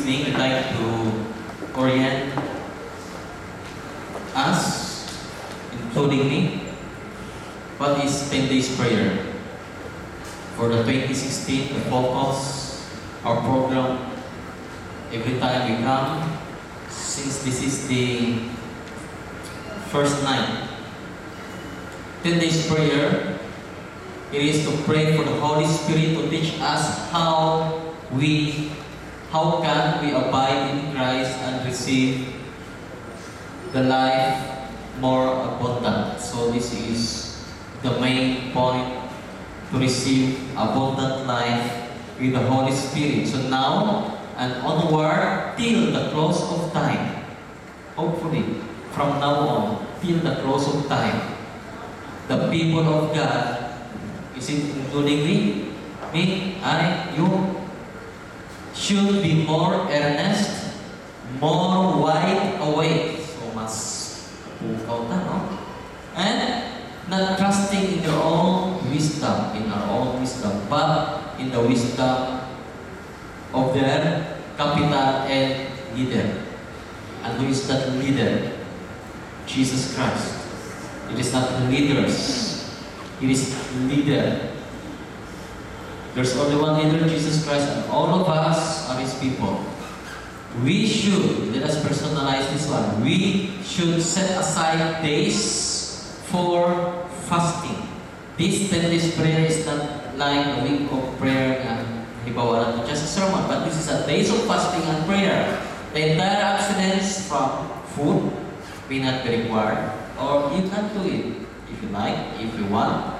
evening, I'd like to orient us, including me, what is 10 days prayer. For the 2016, the focus, our program, every time we come, since this is the first night, 10 days prayer, it is to pray for the Holy Spirit to teach us how can we abide in Christ and receive the life more abundant. So this is the main point, to receive abundant life with the Holy Spirit. So now and onward till the close of time, hopefully from now on till the close of time, the people of God, is it including me, you, should be more earnest, more wide awake. So mas pukaw na, no? And not trusting in your own wisdom, in our own wisdom, but in the wisdom of their capital and leader. And who is that leader? Jesus Christ. It is not leaders. It is leader. There's only one leader, Jesus Christ, and all of us are His people. We should, let us personalize this one, we should set aside days for fasting. This 10 days prayer is not like a week of prayer and hibawa just a sermon, but this is a days of fasting and prayer. The entire abstinence from food may not be required, or you can do it if you like, if you want.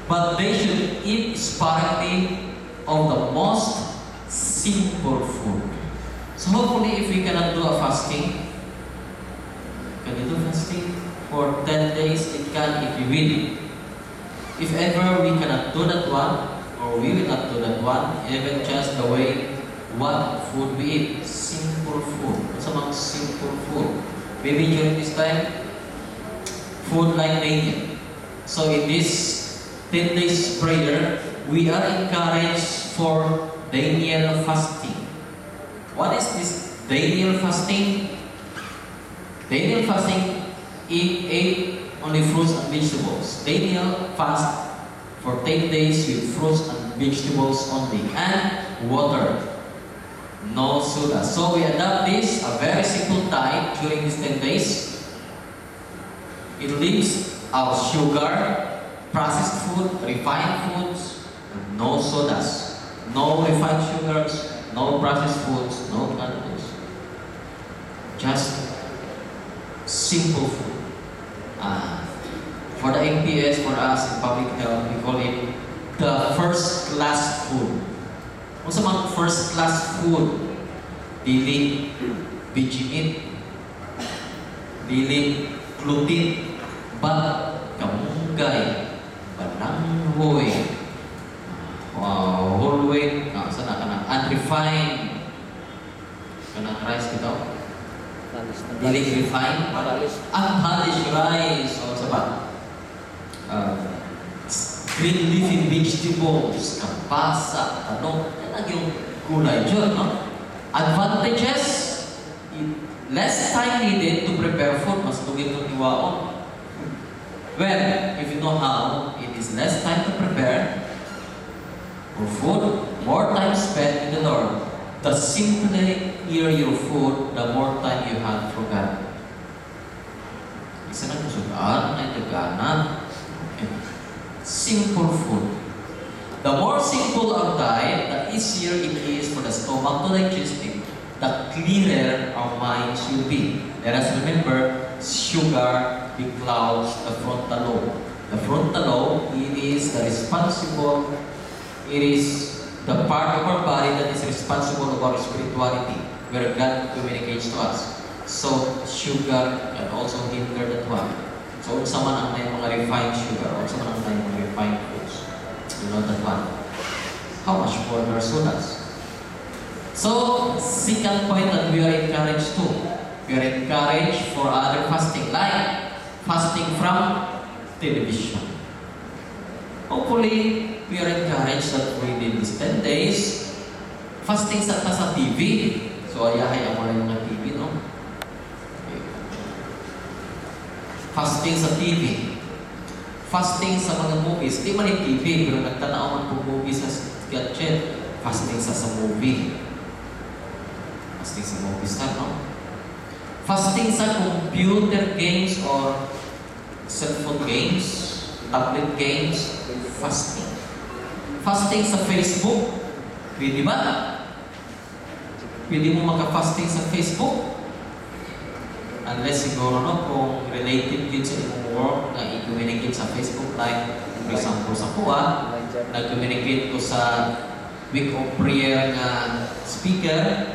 But they should eat sparingly of the most simple food. So hopefully if we cannot do a fasting, can you do fasting for 10 days? It can if you will. If ever we cannot do that one, or we will not do that one, even just the way what food we eat, simple food. What's among simple food? Maybe during this time, food like Daniel. So in this 10 days prayer, we are encouraged for Daniel fasting. What is this Daniel fasting? Daniel fasting ate only fruits and vegetables. Daniel fast for 10 days with fruits and vegetables only, and water. No soda. So we adopt this, a very simple diet during these 10 days. It leaves our sugar, processed food, refined foods, and no sodas, no refined sugars, no processed foods, no calories. Just simple food. For the MPS, for us in public health, we call it the first class food. What's about first class food? Dili vegemeat, dili gluten, but kamunggay, balanghoy, whole wheat, unrefined, kanang rice ito, dili refined, unpolished rice, o sa ba? Green leafy vegetables, kapasa, tanong, yan yung gulay dyan, no? Advantages, less time needed to prepare food, mas lugit ng iwaon. Well, if you know how, it is less time to prepare for food, more time spent with the Lord. The simpler your food, the more time you have for God. Isa na kusugaan, ay tagana. Simple food. The more simple our diet, the easier it is for the stomach to digest it, the clearer our minds will be. Let us remember, sugar beclouds the frontal lobe. The frontal lobe, it is the part of our body that is responsible of our spirituality, where God communicates to us. So, sugar can also hinder that one. So, unsa man ang mga refined sugar, unsa man ang mga refined foods. You know that one. How much more our sodas? So, second point that we are encouraged to. We are encouraged for other fasting, like fasting from television. Hopefully, we are encouraged that within these 10 days, fasting sa TV, yahay ang mga mga TV, no? Okay. Fasting sa TV. Fasting sa mga movies. Di man yung TV, pero nagtanaw man po movie sa gadget. Fasting sa movie. Fasting sa movies na, no? Fasting sa computer games or cellphone games, tablet games, fasting. Fasting sa Facebook. Pwede ba? Pwede mo maka-fasting sa Facebook? Unless siguro, no, kung related din sa imong work na i-communicate sa Facebook, like, for example, sa kuha, nag-communicate ko sa week of prayer nga speaker,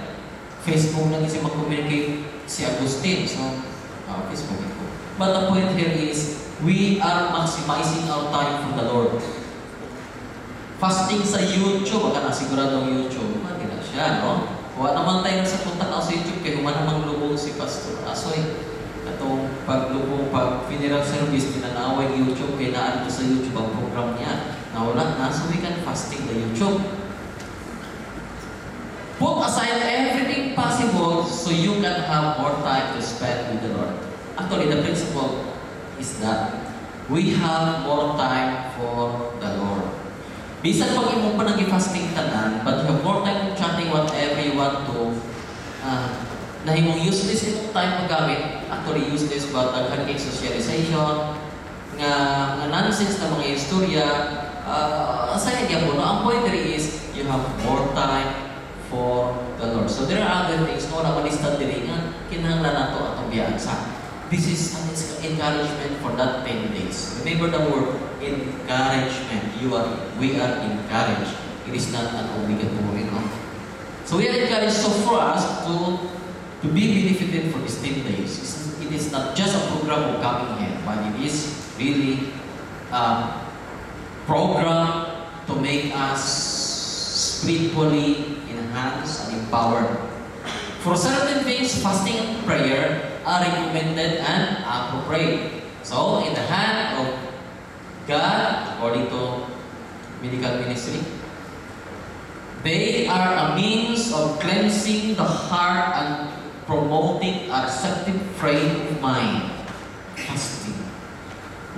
Facebook na kasi mag-communicate si Agustin. So, Facebook ko. But the point here is, we are maximizing our time for the Lord. Fasting sa YouTube, baka na sigurado ang YouTube, hindi na siya, no? Huwag naman tayo sa punta na sa YouTube, kaya human namang lubong si Pastor Asoy. Itong paglubong, pag funeral service, pinanaway YouTube, kaya naan ko sa YouTube ang program niya. Nawala na, so we can fasting the YouTube. Put aside everything possible so you can have more time to spend with the Lord. Actually, the principle is that we have more time for the Lord. Bisan pag imong pa nag-fasting tanan, but you have more time chatting whatever you want to, nahimong useless itong time magamit, actually useless, but daghan kay socialization, nga nonsense na mga istorya, aside niya po, no? Ang point there is, you have more time for the Lord. So there are other things, no, na malistad din nga, kinahanglan na ito atong biyaan sa. This is an encouragement for that 10 days. Remember the word, encouragement. We are encouraged. It is not an obligatory, no? So we are encouraged. So for us to be benefited for these 10 days, it is not just a program of coming here, but it is really a program to make us spiritually enhanced and empowered. For certain things, fasting and prayer are recommended and appropriate. So, in the hand of God, according to medical ministry, they are a means of cleansing the heart and promoting a receptive frame of mind. Fasting.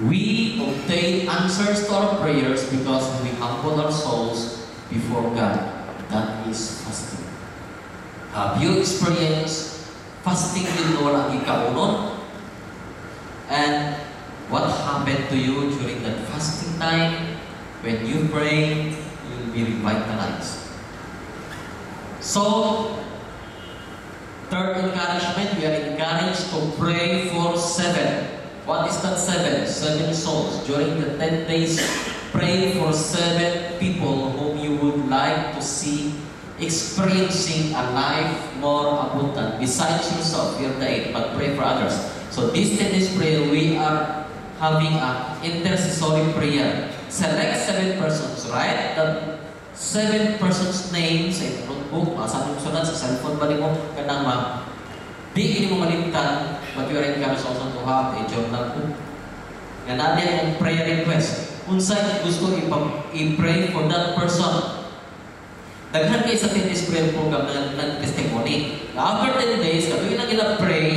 We obtain answers to our prayers because we humble our souls before God. That is fasting. Have you experienced fasting din Lord ang ikaunon? And what happened to you during that fasting time? When you pray, you'll be revitalized. So, third encouragement, we are encouraged to pray for 7. What is that 7? 7 souls. During the 10 days, pray for 7 people whom you would like to see experiencing a life more abundant. Besides yourself, you're the 8, but pray for others. So this 10 days prayer, we are having an intercessory prayer. Select 7 persons, right? The 7 persons' names sa notebook, saan yung sunod sa cellphone ba mo? Kanang di mo malimtan, but you are encouraged also to have a journal book. Yan natin yung prayer request. Kung saan gusto i-pray for that person, daghan kayo sa 10 days prayer program na nag-testimony. After 10 days, katuloy na gina-pray,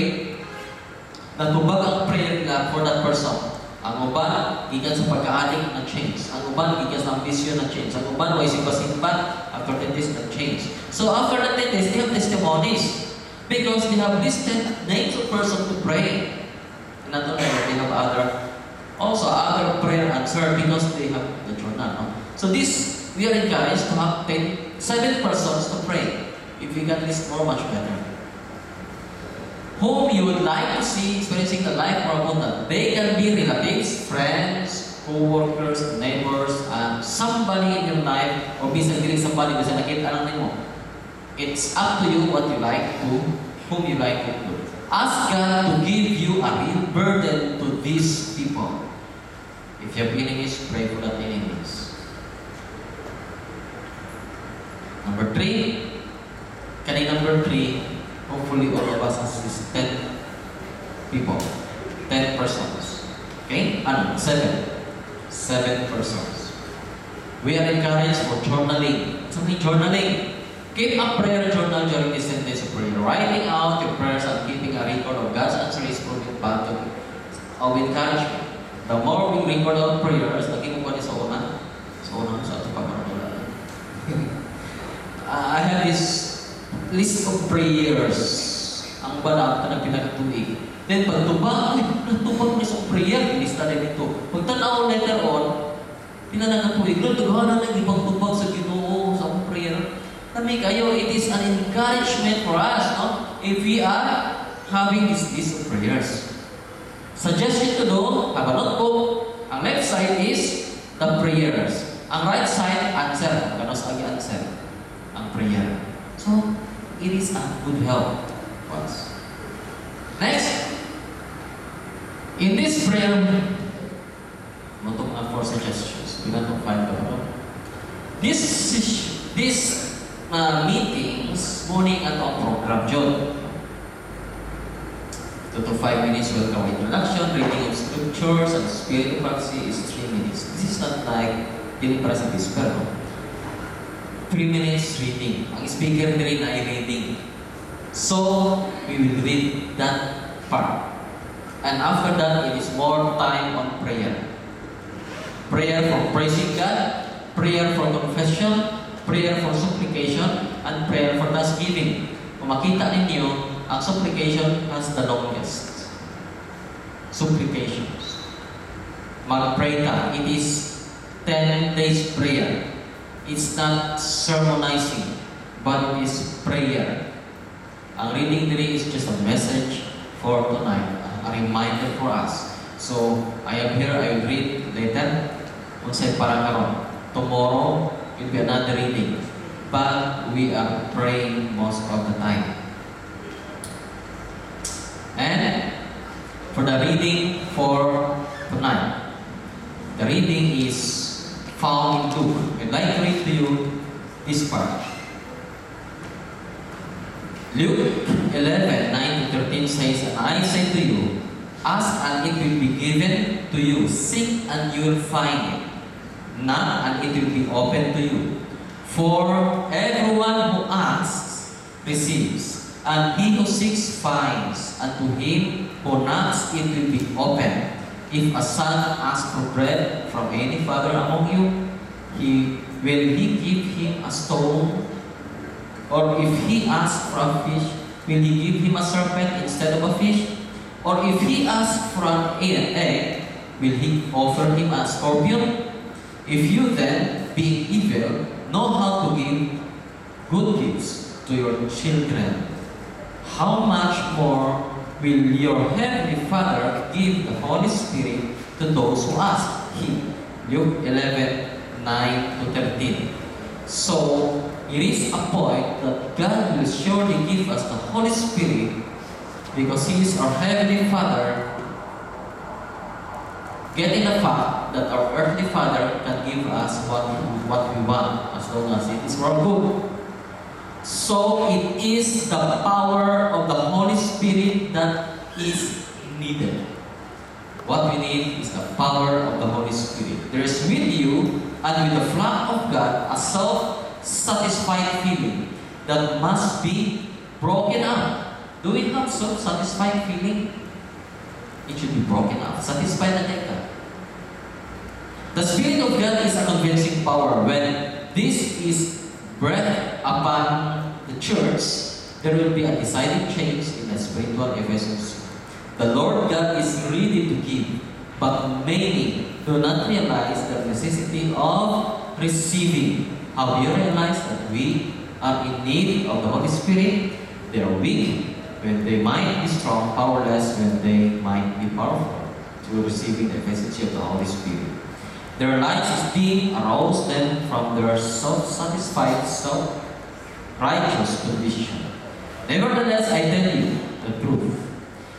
natubag ang prayer nila for that person. Ang uban, gikan sa pagka-addict na change. Ang uban, gikan sa ambition na change. Ang uban, way simba-simba, after 10 days na change. So after the 10 days, they have testimonies. Because they have listed names of person to pray. And not only that, they have other prayer answer because they have the journal. No? So this, we are encouraged to have 7 persons to pray. If we can list more, much better. Whom you would like to see experiencing the life more abundant. They can be relatives, friends, co-workers, neighbors, somebody in your life, or bisan dili somebody, bisan nakita lang nimo. It's up to you what you like to, whom you like to do. Ask God to give you a real burden to these people. If you have enemies, pray for that enemies. Number 3, number 3, hopefully all of us has this 10 people, 10 persons. Okay? 7 persons. We are encouraged for journaling. Something journaling. Keep a prayer journal during this 10 days of prayer. of encouragement. The more we record our prayers, lagi mo ba ni sa una? Sa una sa ito pagkakula. I have this list of prayers. Ang banat na pinagtuig. Then pagtubag, natubag na sa prayer, ilista din ito. Pagtanaw later on, pinanagatuig, nagdagahan na ipagtubag sa Ginoo sa akong prayer. Kami kayo, it is an encouragement for us, no? If we are having this list of prayers. Suggestion to do, have a notebook. Ang left side is the prayers. Ang right side, answer. Kanos lagi answer. Ang prayer. So, it is a good help for us. Next, in this prayer, mga 4 suggestions. We want to find them. This meetings, morning at ang program, John. 2 to 5 minutes welcome introduction, reading of scriptures, and spirit of prophecy is 3 minutes. This is not like hindi para sa whisper, no? 3 minutes reading. Ang speaker din ay reading. So, we will read that part. And after that, it is more time on prayer. Prayer for praising God, prayer for confession, prayer for supplication, and prayer for thanksgiving. Kung makita ninyo, ang supplication has the longest. Supplications. Mag-pray ka. It is 10 days prayer. It's not sermonizing, but it is prayer. Ang reading today is just a message for tonight, a reminder for us. So, I am here, I will read later. Kung sa'yo parang karon. Tomorrow will be another reading. But we are praying most of the time. And for the reading for tonight, the reading is found in Luke. I'd like to read to you this part. Luke 11:9-13 says, "And I say to you, ask and it will be given to you. Seek and you will find it. Knock and it will be open to you. For everyone who asks receives, and he who seeks finds, and to him who knocks it will be open. If a son asks for bread from any father among you, will he give him a stone? Or if he asks for a fish, will he give him a serpent instead of a fish? Or if he asks for an egg, will he offer him a scorpion? If you then, being evil, know how to give good gifts to your children, how much more will your Heavenly Father give the Holy Spirit to those who ask Him?" Luke 11:9-13. So, it is a point that God will surely give us the Holy Spirit because He is our Heavenly Father, getting the fact that our earthly Father can give us what we want as long as it is for our good. So it is the power of the Holy Spirit that is needed. What we need is the power of the Holy Spirit. There is with you and with the flock of God a self-satisfied feeling that must be broken up. Do we have self-satisfied feeling? It should be broken up. Satisfied na tayo. The Spirit of God is a convincing power. When this is breathed upon the church, there will be a decided change in the spiritual Ephesians. The Lord God is ready to give, but many do not realize the necessity of receiving. Have you realized that we are in need of the Holy Spirit? They are weak when they might be strong, powerless when they might be powerful, through receiving the message of the Holy Spirit. Their lives esteem arouse them from their self-satisfied, self-righteous condition. Nevertheless, I tell you the truth.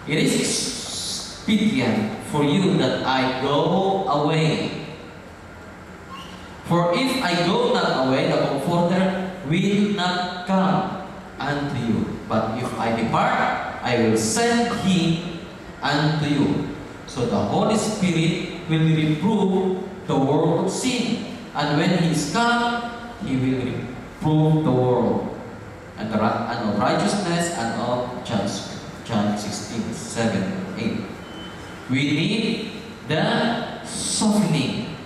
It is expedient for you that I go away. For if I go not away, the Comforter will not come unto you. But if I depart, I will send Him unto you. So the Holy Spirit will reprove the world of sin. And when He is come, He will reprove the world and of righteousness and of judgment. John 16:7-8. We need the softening.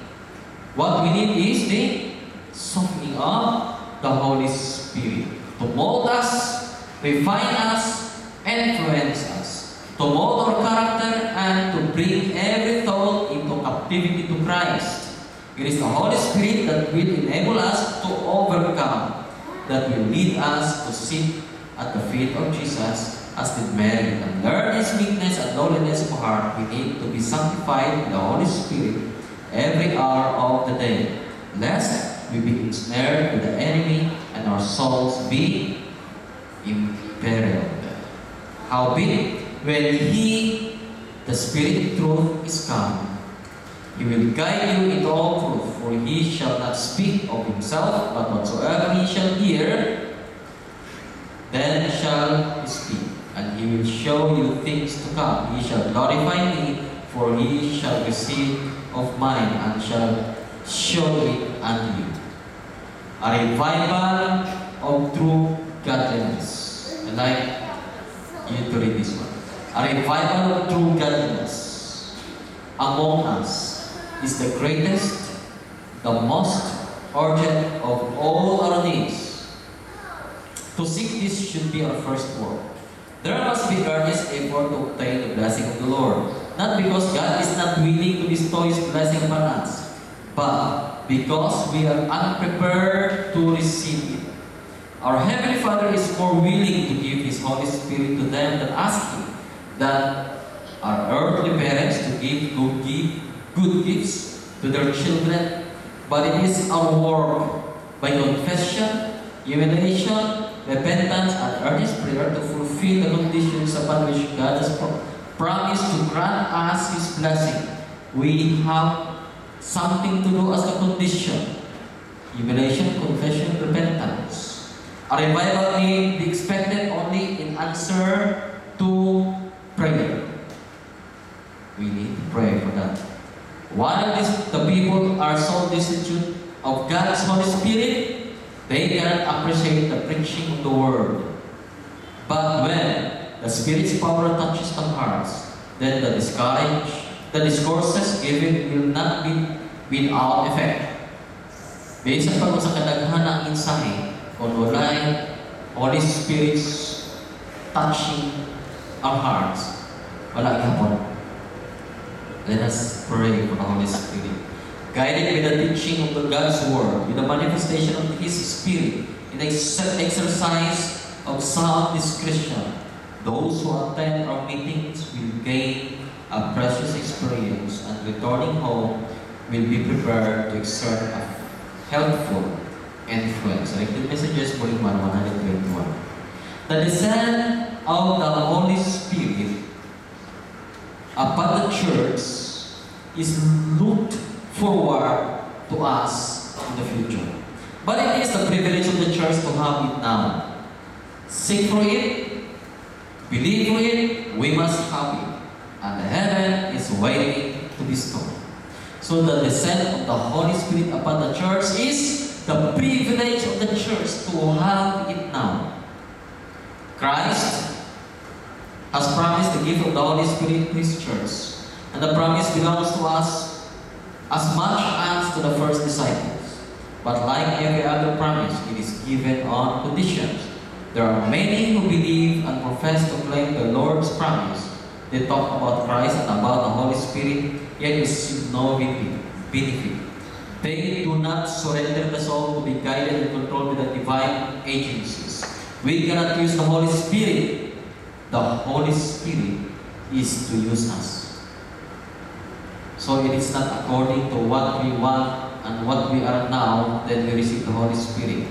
What we need is the softening of the Holy Spirit to mold us, refine us, influence us, to mold our character and to bring every thought into captivity to Christ. It is the Holy Spirit that will enable us to overcome, that will lead us to sit at the feet of Jesus as did Mary, and learn His meekness and lowliness of heart. We need to be sanctified in the Holy Spirit every hour of the day, lest we be ensnared with the enemy and our souls be imperiled. Howbeit, when He, the Spirit of truth, is come, He will guide you into all truth, for He shall not speak of Himself, but whatsoever He shall hear, then shall He speak, and He will show you things to come. He shall glorify Me, for He shall receive of mine, and shall show it unto you. A revival of true godliness. I'd like you to read this one. A revival of true godliness among us is the greatest, the most urgent of all our needs. To seek this should be our first work. There must be earnest effort to obtain the blessing of the Lord, not because God is not willing to bestow His blessing upon us, but because we are unprepared to receive it. Our Heavenly Father is more willing to give His Holy Spirit to them that ask Him than our earthly parents to give good gifts to their children. But it is our work by confession, humiliation, repentance, and earnest prayer to fulfill the conditions upon which God has promised to grant us His blessing. We have something to do as a condition: humiliation, confession, repentance. A revival may be expected only in answer to prayer. We need to pray for that. While the people are so destitute of God's Holy Spirit, they cannot appreciate the preaching of the Word. But when the Spirit's power touches the hearts, then the discourses given will not be without effect. Bisan pa sa kadaghan ng mensahe, kung wala'y Holy Spirit's touching our hearts, wala gihapon. Let us pray for the Holy Spirit. Guided by the teaching of the God's Word, with the manifestation of His Spirit, in the exercise of sound discretion, those who attend our meetings will gain a precious experience, and returning home will be prepared to exert a helpful influence. Selected messages, volume 1, 121. The descent of the Holy Spirit upon the church is looked forward to us in the future. But it is the privilege of the church to have it now. Seek for it, believe for it, we must have it. And the heaven is waiting to bestow. So the descent of the Holy Spirit upon the church is the privilege of the church to have it now. Christ has promised the gift of the Holy Spirit to His church, and the promise belongs to us as much as to the first disciples. But like every other promise, it is given on conditions. There are many who believe and profess to claim the Lord's promise. They talk about Christ and about the Holy Spirit, yet receive no benefit. They do not surrender the soul to be guided and controlled by the divine agencies. We cannot use the Holy Spirit. The Holy Spirit is to use us. So it is not according to what we want and what we are now that we receive the Holy Spirit.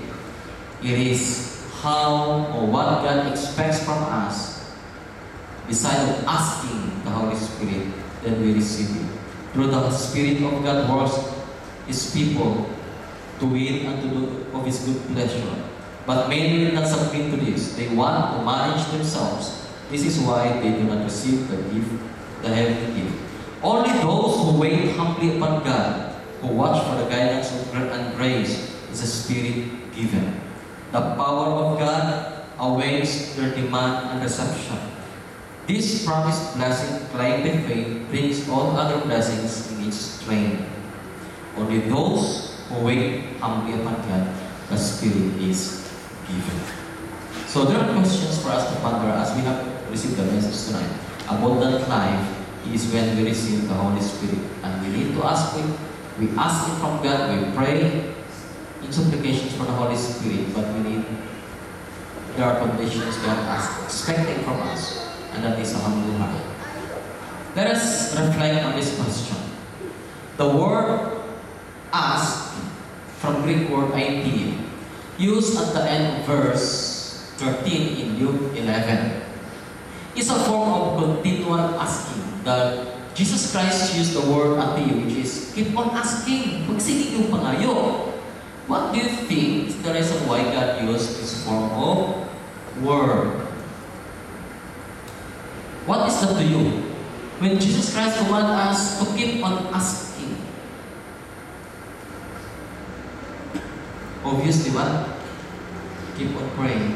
It is how or what God expects from us, besides asking the Holy Spirit, that we receive it. Through the Spirit of God works His people to will and to do of His good pleasure. But many will not submit to this. They want to manage themselves. This is why they do not receive the gift, the heavenly gift. Only those who wait humbly upon God, who watch for the guidance of and grace, is a Spirit given. The power of God awaits their demand and reception. This promised blessing, claimed by faith, brings all other blessings in its train. Only those who wait humbly upon God, the Spirit is given. So there are questions for us to ponder as we have received the message tonight. Abundant life is when we receive the Holy Spirit. And we need to ask Him. We ask Him from God. We pray in supplications for the Holy Spirit. But there are conditions God is expecting from us. And that is a humble heart. Let us reflect on this question. The word ask, from Greek word idea, used at the end of verse 13 in Luke 11, is a form of continual asking. That Jesus Christ used the word atiu, which is keep on asking. Magsigig yung pangayo. What do you think is the reason why God used this form of word? What is that to you? When Jesus Christ commands us to keep on asking, obviously what? Keep on praying.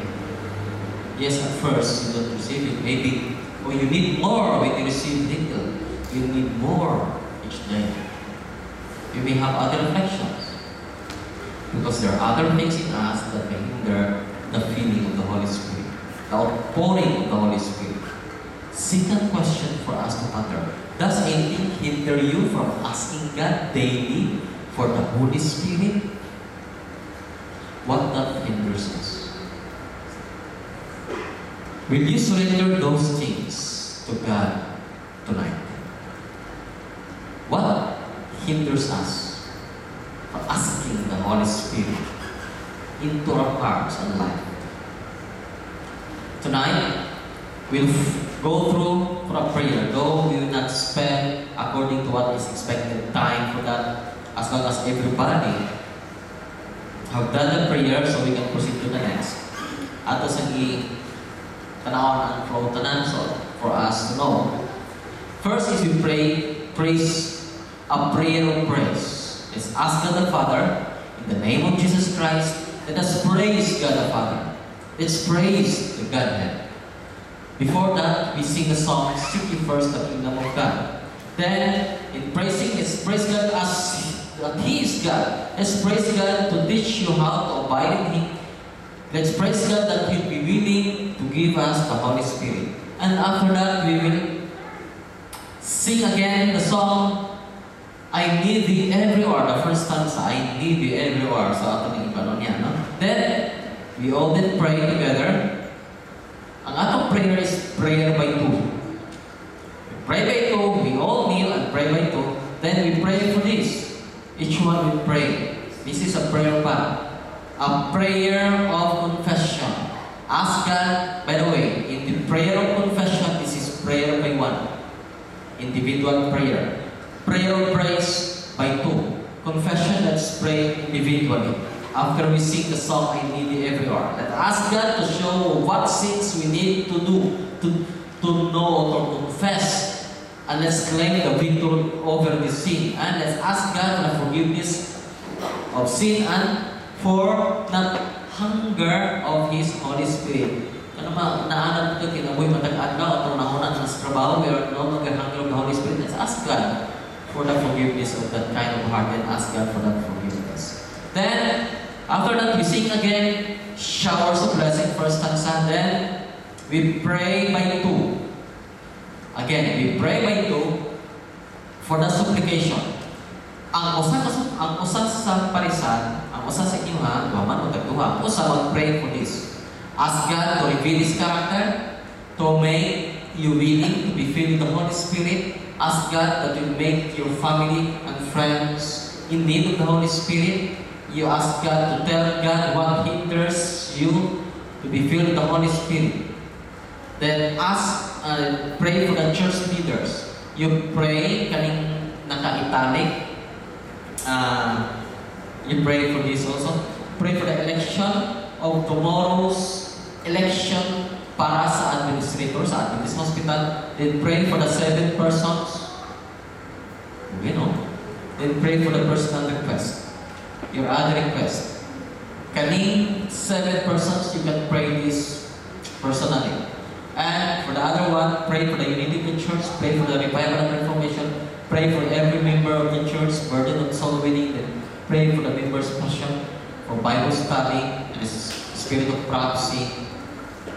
Yes, at first you don't receive it. Maybe, you need more when you receive little. You need more each day. You may have other reflections. Because there are other things in us that may hinder the feeling of the Holy Spirit, the outpouring of the Holy Spirit. Second question for us to ponder. Does anything hinder you from asking God daily for the Holy Spirit? What that hinders us? Will you surrender those things to God tonight? What hinders us from asking the Holy Spirit into our hearts and life? Tonight, we'll go through for a prayer, though we will not spend according to what is expected time for that, as long as everybody have done the prayer, so we can proceed to the next. Ato sa tanawon ang flow tanan, so for us to know. First is we praise a prayer of praise. Let's ask God the Father, in the name of Jesus Christ, let us praise God the Father. Let's praise the Godhead. Before that, we sing the song, Seek Ye First the Kingdom of God. Then, in praising, let's praise God as that He is God. Let's praise God to teach you how to abide in Him. Let's praise God that He'll be willing to give us the Holy Spirit. And after that, we will sing again the song, I need Thee every hour. The first stanza, I need Thee every hour. So, ato ng iba nun yan, no? Then, we all did pray together. Ang atong prayer is prayer by two. We pray by two, we all kneel and pray by two. Then we pray for this. Each one will pray. This is a prayer path. A prayer of confession. Ask God, by the way, in the prayer of confession, this is prayer by one. Individual prayer. Prayer of praise by two. Confession, let's pray individually. After we sing the song, I need Thee every hour. Let's ask God to show what sins we need to do, to know or to confess. And let's claim the victory over this sin. And let's ask God for the forgiveness of sin and for the hunger of His Holy Spirit. Ano naanan ito, kinaboy matag-adlaw, atong nahunan sa trabaho, we are no longer hunger of the Holy Spirit. Let's ask God for the forgiveness of that kind of heart and ask God for that forgiveness. Then, after that, we sing again, showers of blessing, first stanza. Then, we pray by two. Again, we pray by two for the supplication. Ang usa sa parisan, ang usa sa inyo ha, duhaman o tagduha, usa mag-pray for this. Ask God to reveal His character, to make you willing to be filled with the Holy Spirit. Ask God that will make your family and friends in need of the Holy Spirit. You ask God to tell God what hinders you to be filled with the Holy Spirit. Then pray for the church leaders. You pray, kaning naka-italic. You pray for this also. Pray for the election of tomorrow's election para sa administrator sa Adventist Hospital. Then pray for the 7 persons. You know. Then pray for the personal request. Your other request. Kaning 7 persons, you can pray this personally. And for the other one, pray for the unity of the church, pray for the revival and reformation, pray for every member of the church, burden of soul winning, then pray for the members' passion, for Bible study, and the spirit of prophecy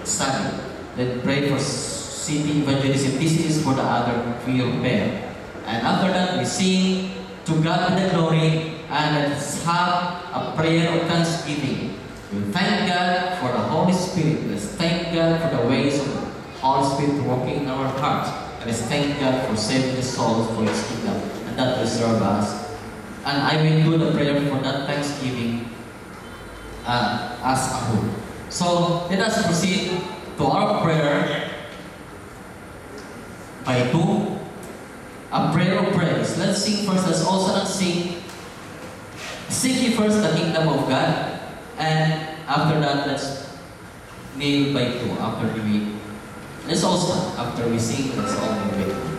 study. Then pray for city evangelism. This is for the other three of prayer. And after that, we sing to God be the glory, and let's have a prayer of thanksgiving. We thank God for the Holy Spirit. Let's thank God for the ways of the Holy Spirit working in our hearts. And let's thank God for saving the souls for His kingdom, and that will serve us. And I will do the prayer for that thanksgiving as a whole. So let us proceed to our prayer by two. A prayer of praise. Let's sing first. Let's also sing. Seek ye first the kingdom of God, and after that, let's kneel by two. Let's all stand. After we sing, let's all kneel by two.